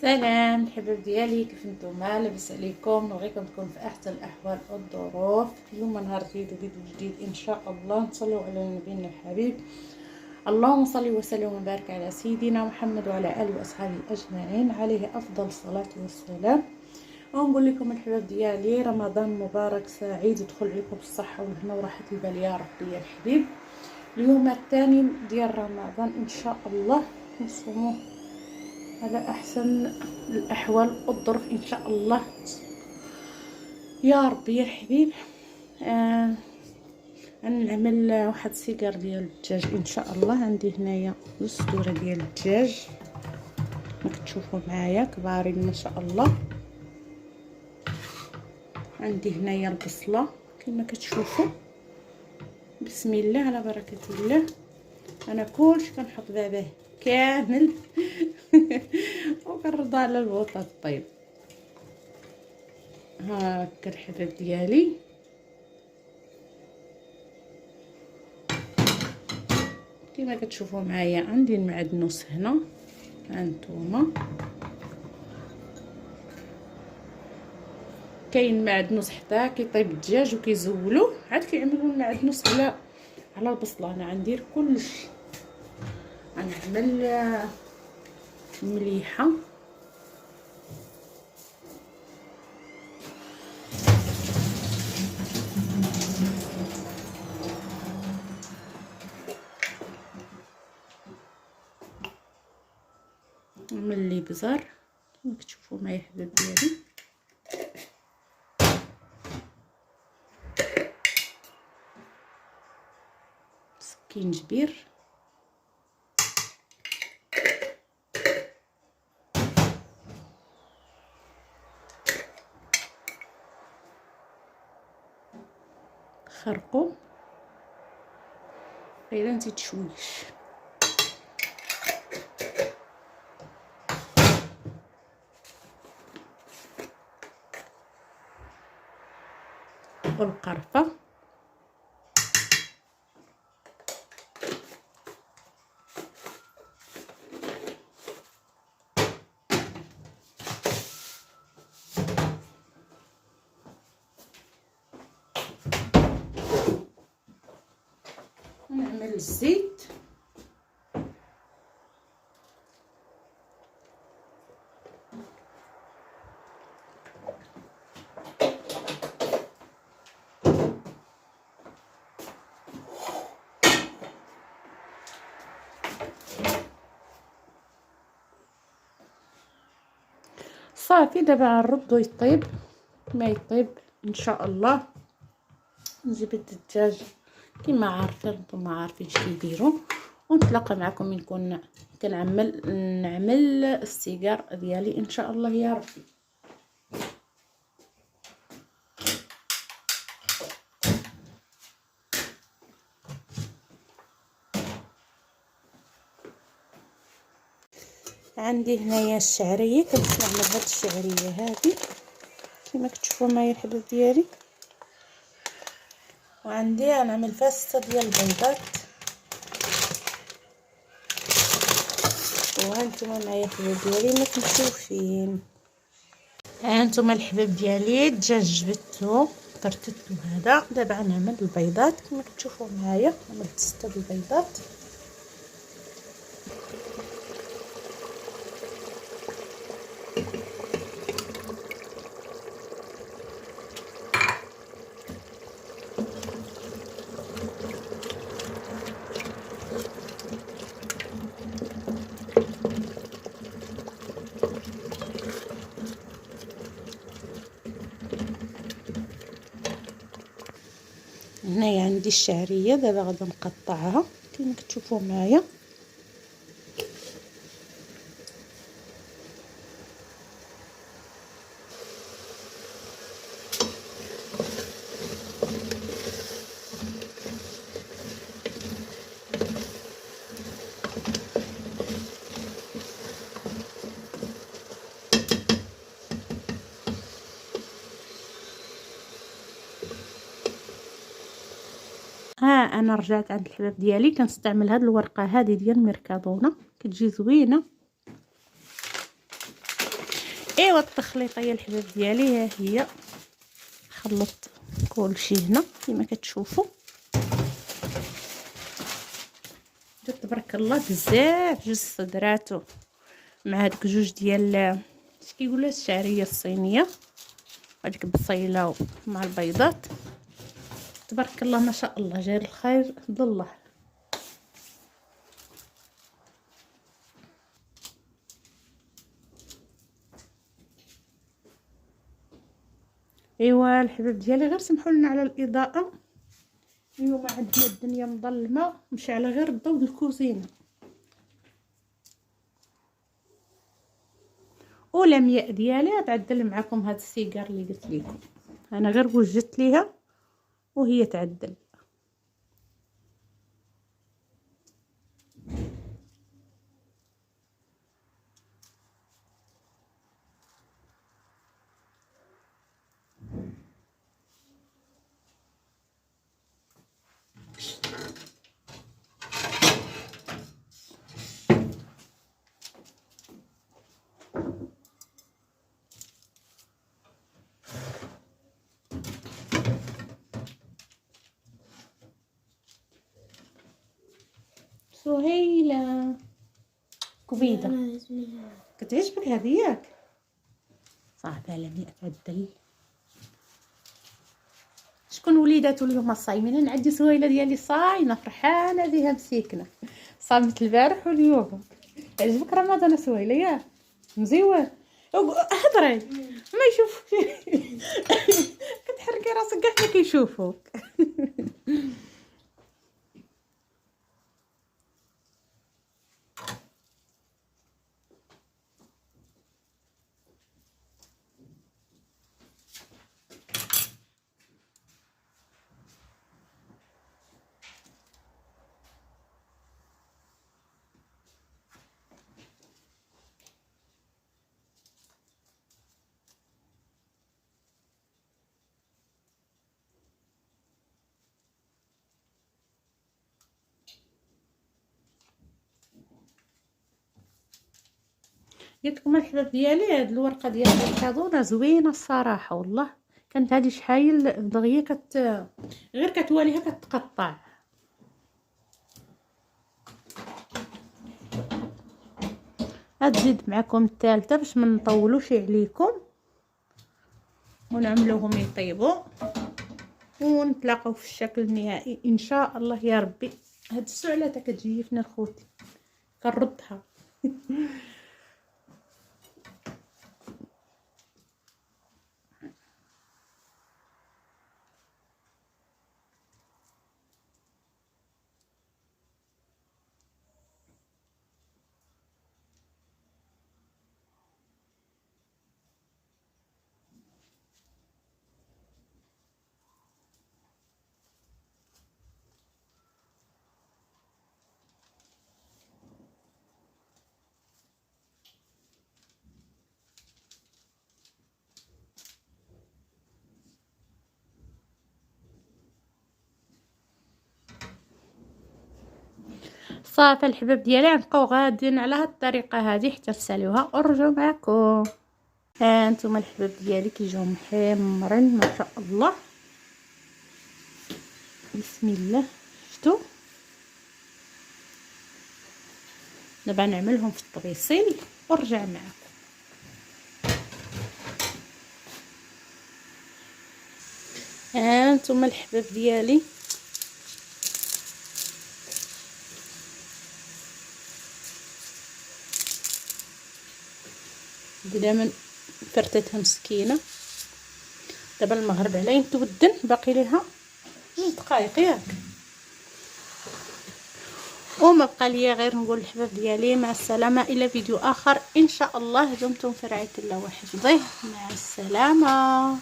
سلام الحباب ديالي، كيف نتوما؟ لاباس عليكم؟ نبغيكم تكونوا في احسن الاحوال والظروف. اليوم نهار جديد وفيديو جديد ان شاء الله. نصلوا على نبينا الحبيب، اللهم صل وسلم وبارك على سيدنا محمد وعلى اله واصحابه اجمعين، عليه افضل الصلاه والسلام. ونقول لكم الحباب ديالي رمضان مبارك سعيد، يدخل عليكم بالصحه والهنا وراحه البال يا رب يا الحبيب. اليوم الثاني ديال رمضان ان شاء الله، نصوموه على احسن الاحوال والظروف ان شاء الله يا رب يا الحبيب. نعمل واحد السيجار ديال الدجاج ان شاء الله. عندي هنايا نص صدوره ديال الدجاج راك تشوفوا معايا كبارين ما شاء الله. عندي هنايا البصله كما كتشوفوا، بسم الله على بركه الله. انا كلشي كنحط بعداه كامل وكنرضى على الوطه طيب. هاكا الحباب ديالي، كما كتشوفوا معايا عندي المعدنوس هنا. هانتوما كاين معدنوس حتى كيطيب الدجاج وكيزولوه، عاد كيعملوا المعدنوس على البصله. انا غندير كلشي، غنعمل مليحه نعمل لي بزار كما كتشوفوا معايا الحباب ديالي. سكينجبير خرقوا غير نزيد شويش والقرفه ونعمل الزيت. صافي دابا غنردو يطيب ما يطيب ان شاء الله. نجيب الدجاج كما عارفين، نتوما عارفين اش كيديروا، ونتلاقى معكم من كون نعمل السيجار ديالي ان شاء الله يا ربي. عندي هنايا الشعريه، كنستعمل هاد الشعريه هذه كما كتشوفوا معايا الحباب ديالي. وعندي غنعمل فيها 6 ديال البيضات، وهانتوما معايا الحباب ديالي ما كنشوفين. هانتوما الحباب ديالي الدجاج جبدتو طرطتو هذا. دابا غنعمل البيضات كما كتشوفوا معايا. عملت 6 البيضات. هنايا عندي الشعريه، دابا غادي نقطعها كما كتشوفوا معايا. انا رجعت عند الحباب ديالي، كنستعمل هاد الورقه هذه ديال ميركادونا، كتجي زوينه. ايوا التخليطه يا الحباب ديالي ها هي. خلطت كلشي هنا كما كتشوفوا. تبارك الله بزاف جوج صدراتو مع هادوك جوج ديال اش كيقولوا الشعريه الصينيه، هذيك البصيله مع البيضات. تبارك الله ما شاء الله جاري الخير بالله. ايوا الحباب ديالي غير سمحوا لنا على الاضاءه، اليوم عندنا الدنيا مظلمه مشعله غير الضوء د الكوزينه. والامياء ديالي تعدل معكم هاد السيجار اللي قلت لكم، انا غير وجدت ليها وهي تعدل. سهيلة كبيدة كتعجبك هذه ياك؟ صعبة لم تعدل. شكون وليداتو اليوم صايمين؟ انا عندي سهيلة ديالي صايمة فرحانة بها مسيكنة، صامت البارح واليوم. عجبك رمضان سهيلة ياك؟ مزيون. هضري ما يشوفوك كتحركي راسك كاع ما كيشوفوك. قلت لكم الحباب ديالي هاد الورقه ديال الكادونا زوينه الصراحه والله. كانت هذه شحال دغيا غير كتواليها كتقطع. غتزيد معكم الثالثه باش ما نطولوش عليكم ونعملوهم يطيبوا ونتلاقاو في الشكل النهائي ان شاء الله يا ربي. هاد السعله تا كتجيفنا الخوتي كنردها. صافي الحباب ديالي غنبقاو غاديين على هاد الطريقه هذه حتى تساليوها ونرجعو معكم. ها انتم الحباب ديالي كيجيو محمرين ما شاء الله. بسم الله. شفتوا دابا نعملهم في الطبيصيل ونرجع معكم. ها انتم الحباب ديالي قدام فرتتها مسكينه. دابا المغرب على تودن باقي ليها 2 دقائق ياك. وما بقى ليا غير نقول الحباب ديالي مع السلامه الى فيديو اخر ان شاء الله. دمتم في رعايه الله وحفظه. مع السلامه.